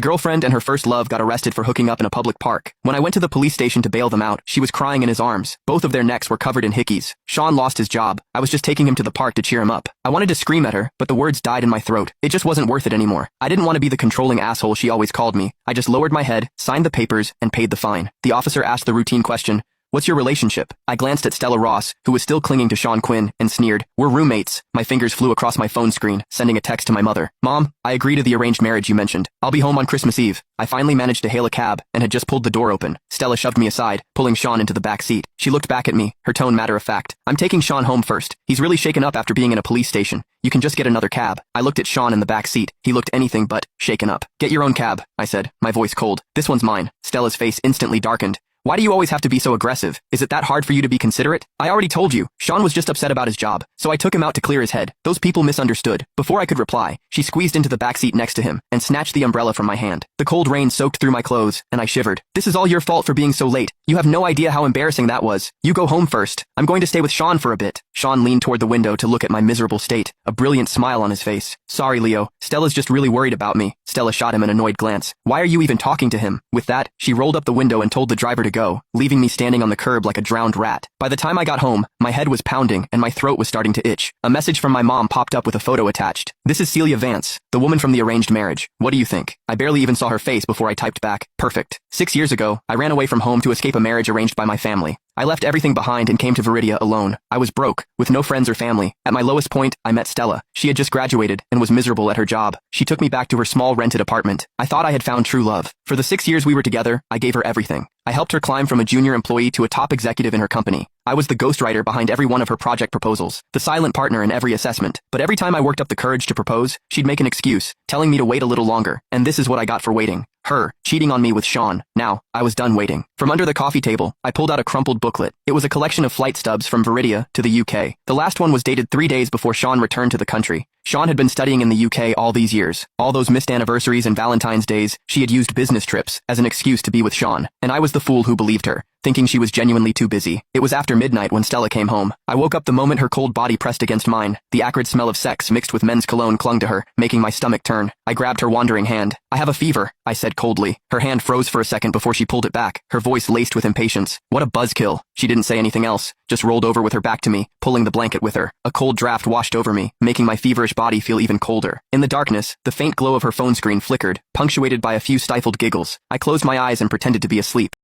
Girlfriend and her first love got arrested for hooking up in a public park. When I went to the police station to bail them out, she was crying in his arms. Both of their necks were covered in hickeys. Sean lost his job. I was just taking him to the park to cheer him up. I wanted to scream at her, but the words died in my throat. It just wasn't worth it anymore. I didn't want to be the controlling asshole she always called me. I just lowered my head, signed the papers, and paid the fine. The officer asked the routine question, "What's your relationship?" I glanced at Stella Ross, who was still clinging to Sean Quinn, and sneered, "We're roommates." My fingers flew across my phone screen, sending a text to my mother. "Mom, I agree to the arranged marriage you mentioned. I'll be home on Christmas Eve." I finally managed to hail a cab, and had just pulled the door open. Stella shoved me aside, pulling Sean into the back seat. She looked back at me, her tone matter-of-fact. "I'm taking Sean home first. He's really shaken up after being in a police station. You can just get another cab." I looked at Sean in the back seat. He looked anything but shaken up. "Get your own cab," I said, my voice cold. "This one's mine." Stella's face instantly darkened. "Why do you always have to be so aggressive? Is it that hard for you to be considerate? I already told you, Sean was just upset about his job, so I took him out to clear his head. Those people misunderstood." Before I could reply, she squeezed into the backseat next to him and snatched the umbrella from my hand. The cold rain soaked through my clothes, and I shivered. "This is all your fault for being so late. You have no idea how embarrassing that was. You go home first. I'm going to stay with Sean for a bit." Sean leaned toward the window to look at my miserable state, a brilliant smile on his face. "Sorry, Leo. Stella's just really worried about me." Stella shot him an annoyed glance. "Why are you even talking to him?" With that, she rolled up the window and told the driver to go, leaving me standing on the curb like a drowned rat. By the time I got home, my head was pounding and my throat was starting to itch. A message from my mom popped up with a photo attached. "This is Celia Vance, the woman from the arranged marriage. What do you think?" I barely even saw her face before I typed back, "Perfect." 6 years ago, I ran away from home to escape a marriage arranged by my family. I left everything behind and came to Viridia alone. I was broke, with no friends or family. At my lowest point, I met Stella. She had just graduated and was miserable at her job. She took me back to her small rented apartment. I thought I had found true love. For the 6 years we were together, I gave her everything. I helped her climb from a junior employee to a top executive in her company. I was the ghostwriter behind every one of her project proposals, the silent partner in every assessment. But every time I worked up the courage to propose, she'd make an excuse, telling me to wait a little longer. And this is what I got for waiting. Her, cheating on me with Sean. Now, I was done waiting. From under the coffee table, I pulled out a crumpled booklet. It was a collection of flight stubs from Viridia to the UK. The last one was dated 3 days before Sean returned to the country. Sean had been studying in the UK all these years. All those missed anniversaries and Valentine's days, she had used business trips as an excuse to be with Sean. And I was the fool who believed her, thinking she was genuinely too busy. It was after midnight when Stella came home. I woke up the moment her cold body pressed against mine. The acrid smell of sex mixed with men's cologne clung to her, making my stomach turn. I grabbed her wandering hand. "I have a fever," I said coldly. Her hand froze for a second before she pulled it back, her voice laced with impatience. "What a buzzkill." She didn't say anything else, just rolled over with her back to me, pulling the blanket with her. A cold draft washed over me, making my feverish body feel even colder. In the darkness, the faint glow of her phone screen flickered, punctuated by a few stifled giggles. I closed my eyes and pretended to be asleep.